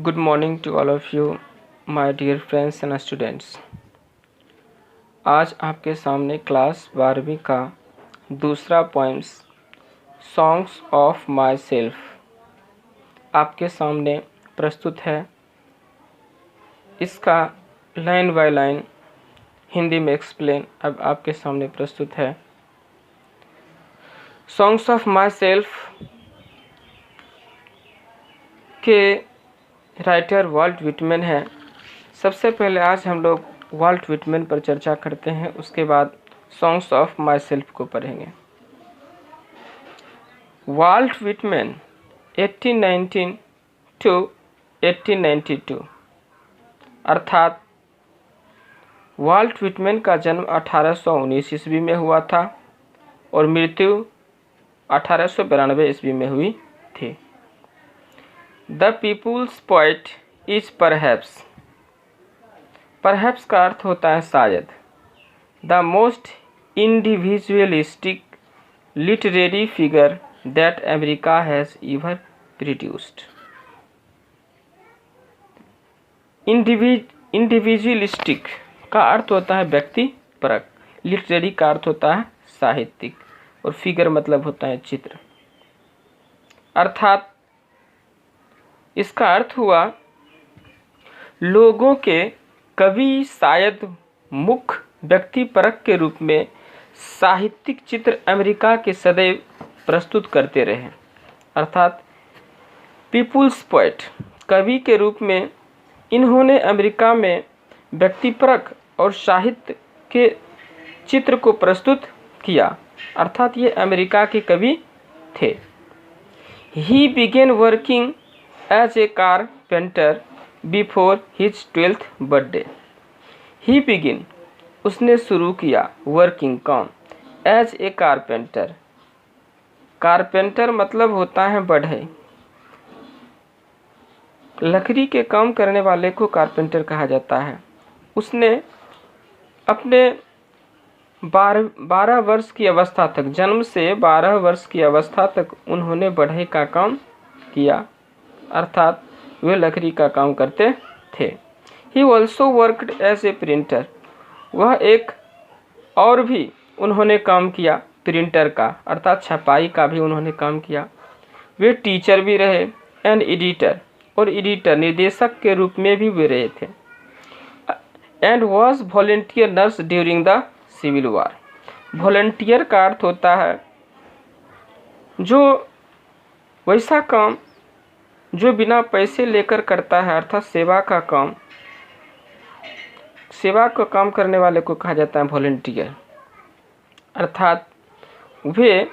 Good morning to all of you, my dear friends and students. आज आपके सामने class 12वीं का दूसरा poems songs of my self आपके सामने प्रस्तुत है। इसका लाइन बाय लाइन हिंदी में एक्सप्लेन अब आपके सामने प्रस्तुत है। सॉन्ग्स ऑफ माई सेल्फ के राइटर वाल्ट विटमैन है। सबसे पहले आज हम लोग वाल्ट विटमैन पर चर्चा करते हैं, उसके बाद सॉन्ग्स ऑफ माई सेल्फ को पढ़ेंगे। वाल्ट विटमैन 1819 to 1892 अर्थात वाल्ट विटमैन का जन्म 1819 ईस्वी में हुआ था और मृत्यु 1892 ईस्वी में हुई थी। The people's poet is perhaps का अर्थ होता है शायद। The most individualistic literary figure that America has ever produced. Individualistic का अर्थ होता है व्यक्तिपरक, लिटरेरी का अर्थ होता है साहित्यिक और फिगर मतलब होता है चित्र। अर्थात इसका अर्थ हुआ लोगों के कवि शायद मुख्य व्यक्तिपरक के रूप में साहित्यिक चित्र अमेरिका के सदैव प्रस्तुत करते रहे। अर्थात पीपुल्स पोएट कवि के रूप में इन्होंने अमेरिका में व्यक्तिपरक और साहित्य के चित्र को प्रस्तुत किया। अर्थात ये अमेरिका के कवि थे। He began working as a carpenter before his 12th birthday. He begin उसने शुरू किया वर्किंग काम एज ए कारपेंटर। कारपेंटर मतलब होता है बढ़ई, लकड़ी के काम करने वाले को कारपेंटर कहा जाता है। उसने अपने 12 वर्ष की अवस्था तक, जन्म से 12 वर्ष की अवस्था तक उन्होंने बढ़ई का काम किया, अर्थात वे लकड़ी का काम करते थे। He also worked as a printer. वह एक और भी उन्होंने काम किया प्रिंटर का, अर्थात छपाई का भी उन्होंने काम किया। वे टीचर भी रहे एंड एडिटर, और एडिटर निर्देशक के रूप में भी वे रहे थे। And was volunteer nurse during the civil war. Volunteer का अर्थ होता है जो वैसा काम जो बिना पैसे लेकर करता है, अर्थात सेवा का काम करने वाले को कहा जाता है वॉलंटियर। अर्थात वे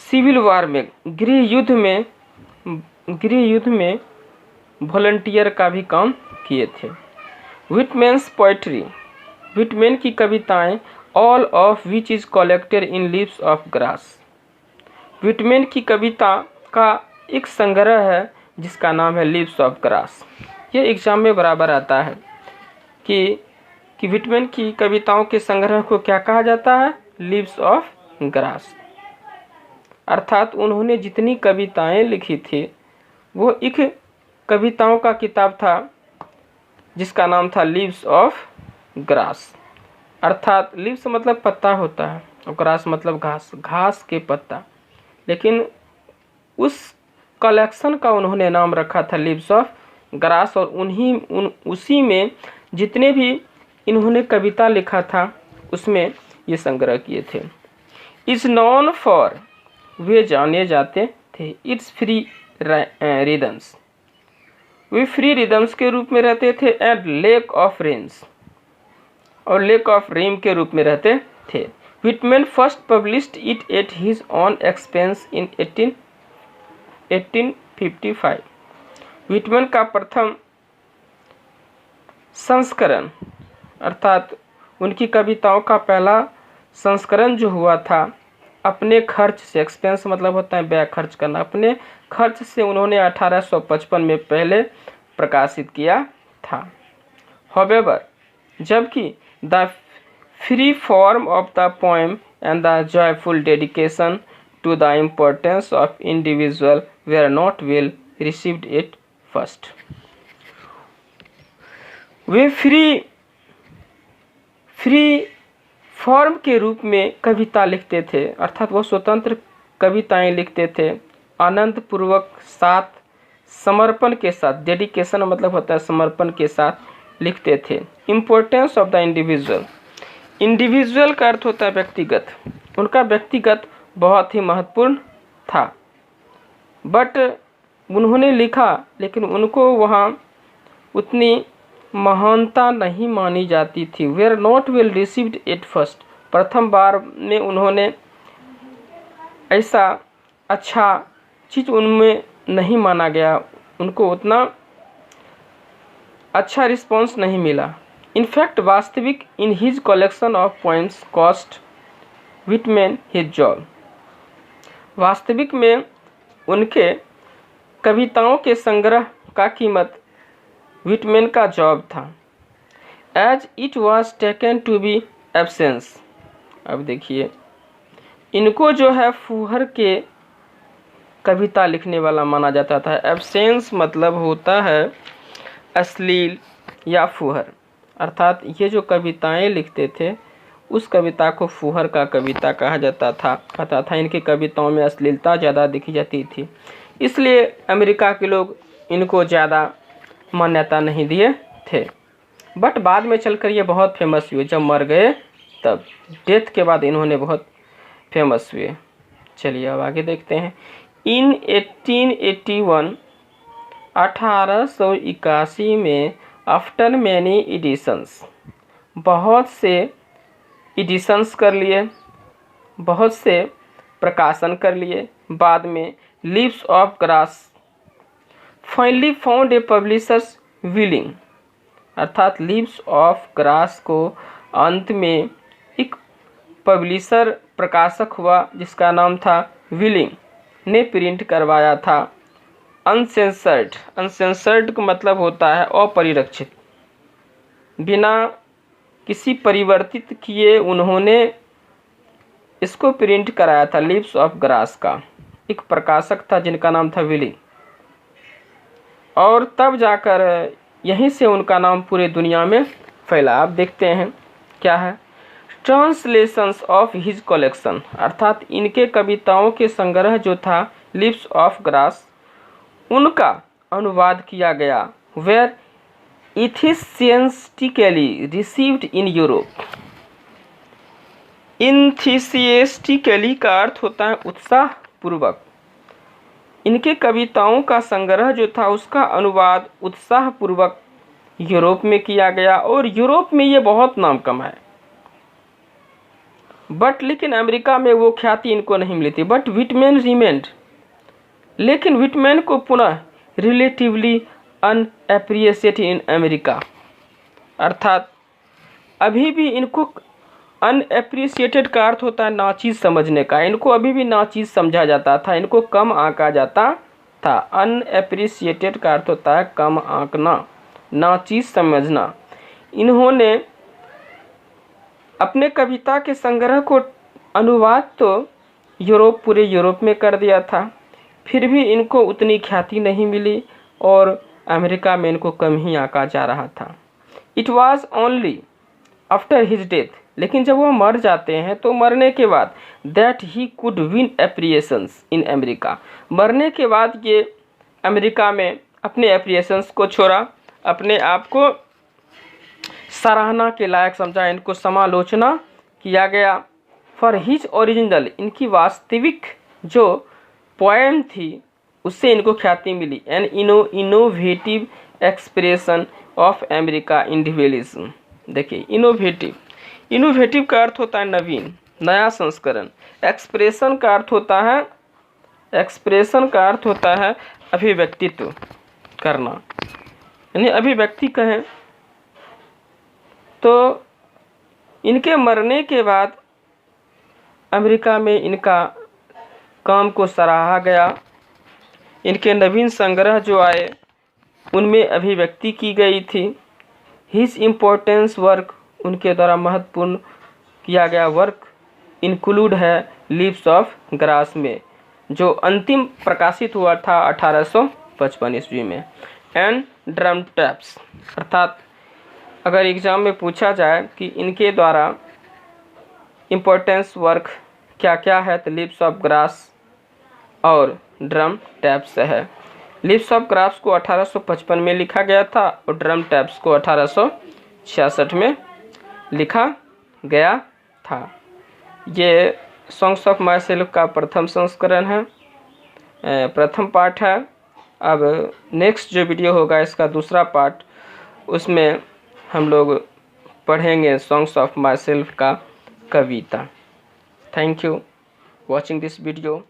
सिविल वार में, गृह युद्ध में वॉलंटियर का भी काम किए थे। विटमैन्स पोएट्री, विटमैन की कविताएं, all of which is collected in leaves of grass. Whitman की कविता का एक संग्रह है जिसका नाम है लीव्स ऑफ ग्रास। ये एग्जाम में बराबर आता है कि विटमैन की कविताओं के संग्रह को क्या कहा जाता है? Leaves of grass. अर्थात उन्होंने जितनी कविताएं लिखी थी वो एक कविताओं का किताब था जिसका नाम था लीव्स ऑफ ग्रास। अर्थात लीव्स मतलब पत्ता होता है और ग्रास मतलब घास के पत्ता, लेकिन उस कलेक्शन का उन्होंने नाम रखा था लीव्स ऑफ ग्रास। और उसी में जितने भी इन्होंने कविता लिखा था उसमें ये संग्रह किए थे। इज नॉन फॉर, वे जाने जाते थे, it's free rhythms, way free rhythms के रूप में रहते थे। एंड लेक ऑफ रेंस, और लेक ऑफ रेम के रूप में रहते थे। Whitman first published it at his on expense in 1855। Whitman का प्रथम संस्करण, अर्थात उनकी कविताओं का पहला संस्करण जो हुआ था, अपने खर्च से, एक्सपेंस मतलब होता है व्यय, खर्च करना, अपने खर्च से उन्होंने 1855 में पहले प्रकाशित किया था। However, जबकि the free form of the poem and the joyful dedication to the importance of individual were not well received at first. Way free form के रूप में कविता लिखते थे, अर्थात वो स्वतंत्र कविताएं लिखते थे, आनंद पूर्वक साथ समर्पण के साथ, डेडिकेशन मतलब होता है समर्पण के साथ लिखते थे। Importance of the individual, individual का अर्थ होता है व्यक्तिगत, उनका व्यक्तिगत बहुत ही महत्वपूर्ण था। बट उन्होंने लिखा लेकिन उनको वहाँ उतनी महानता नहीं मानी जाती थी। Were not well received at first, प्रथम बार में उन्होंने ऐसा अच्छा चीज़ उनमें नहीं माना गया, उनको उतना अच्छा रिस्पॉन्स नहीं मिला। इनफैक्ट वास्तविक in his collection of poems cost Whitman his job, वास्तविक में उनके कविताओं के संग्रह का कीमत विटमैन का जॉब था। As it was taken to be absence, अब देखिए इनको जो है फूहर के कविता लिखने वाला माना जाता था। एब्सेंस मतलब होता है अश्लील या फूहर, अर्थात ये जो कविताएं लिखते थे उस कविता को फूहर का कविता कहा जाता था। इनकी कविताओं में अश्लीलता ज़्यादा दिखी जाती थी, इसलिए अमेरिका के लोग इनको ज़्यादा मान्यता नहीं दिए थे। बट बाद में चलकर ये बहुत फेमस हुए, जब मर गए तब, डेथ के बाद इन्होंने बहुत फेमस हुए। चलिए अब आगे देखते हैं। इन 1881 1881 में आफ्टर मैनी एडिशंस, बहुत से एडिशंस कर लिए, बहुत से प्रकाशन कर लिए, बाद में leaves of grass finally found a publishers willing, अर्थात लीव्स ऑफ ग्रास को अंत में एक पब्लिशर प्रकाशक हुआ जिसका नाम था विलिंग ने प्रिंट करवाया था। अनसेंसर्ड, अनसेंसर्ड का मतलब होता है अपरिरक्षित, बिना किसी परिवर्तित किए उन्होंने इसको प्रिंट कराया था। लीव्स ऑफ ग्रास का एक प्रकाशक था जिनका नाम था विलिंग, और तब जाकर यहीं से उनका नाम पूरे दुनिया में फैला। आप देखते हैं क्या है, ट्रांसलेशंस ऑफ हिज कलेक्शन, अर्थात इनके कविताओं के संग्रह जो था लिप्स ऑफ ग्रास, उनका अनुवाद किया गया। वेयर इथिसियस्टिकली रिसीव्ड इन यूरोप, इनथिसियस्टिकली का अर्थ होता है उत्साह पूर्वक। इनके कविताओं का संग्रह जो था उसका अनुवाद उत्साह पूर्वक यूरोप में किया गया और यूरोप में ये बहुत नाम कमाए। बट लेकिन अमेरिका में वो ख्याति इनको नहीं मिली थी। बट विटमैन रिमेंड, लेकिन विटमैन को पुनः रिलेटिवली अनएप्रिशिएटेड इन अमेरिका, अर्थात अभी भी इनको अनएप्रिशिएटेड का अर्थ होता है नाचीज समझने का, इनको अभी भी नाचीज समझा जाता था, इनको कम आंका जाता था। अनएप्रिशिएटेड का अर्थ होता है कम आंकना, नाचीज समझना। इन्होंने अपने कविता के संग्रह को अनुवाद तो पूरे यूरोप में कर दिया था, फिर भी इनको उतनी ख्याति नहीं मिली और अमेरिका में इनको कम ही आंका जा रहा था। It was only after his death, लेकिन जब वो मर जाते हैं तो मरने के बाद that he could win appreciations in America, मरने के बाद ये अमेरिका में अपने एप्रिसिएशंस को छोड़ा, अपने आप को सराहना के लायक समझा, इनको समालोचना किया गया। फॉर हिज ओरिजिनल, इनकी वास्तविक जो पोएम थी उससे इनको ख्याति मिली। An innovative expression of America individualism, देखिए इनोवेटिव का अर्थ होता है नवीन, नया संस्करण। एक्सप्रेशन का अर्थ होता है अभिव्यक्तित्व करना, यानी अभिव्यक्ति कहें। तो इनके मरने के बाद अमेरिका में इनका काम को सराहा गया। इनके नवीन संग्रह जो आए उनमें अभिव्यक्ति की गई थी। हिज इम्पोर्टेंस वर्क, उनके द्वारा महत्वपूर्ण किया गया वर्क इंक्लूड है लीव्स ऑफ ग्रास में, जो अंतिम प्रकाशित हुआ था 1855 ईस्वी में। And drum taps. अर्थात अगर एग्ज़ाम में पूछा जाए कि इनके द्वारा इम्पोर्टेंस वर्क क्या क्या है, तो लिप्स ऑफ ग्रास और ड्रम टैप्स है। लिप्स ऑफ ग्रास को 1855 में लिखा गया था और ड्रम टैप्स को 1866 में लिखा गया था। ये सॉन्ग्स ऑफ माई सेल्फ का प्रथम संस्करण है, प्रथम पार्ट है। अब नेक्स्ट जो वीडियो होगा इसका दूसरा पार्ट, उसमें हम लोग पढ़ेंगे सॉन्ग्स ऑफ माई सेल्फ का कविता। Thank you watching this video.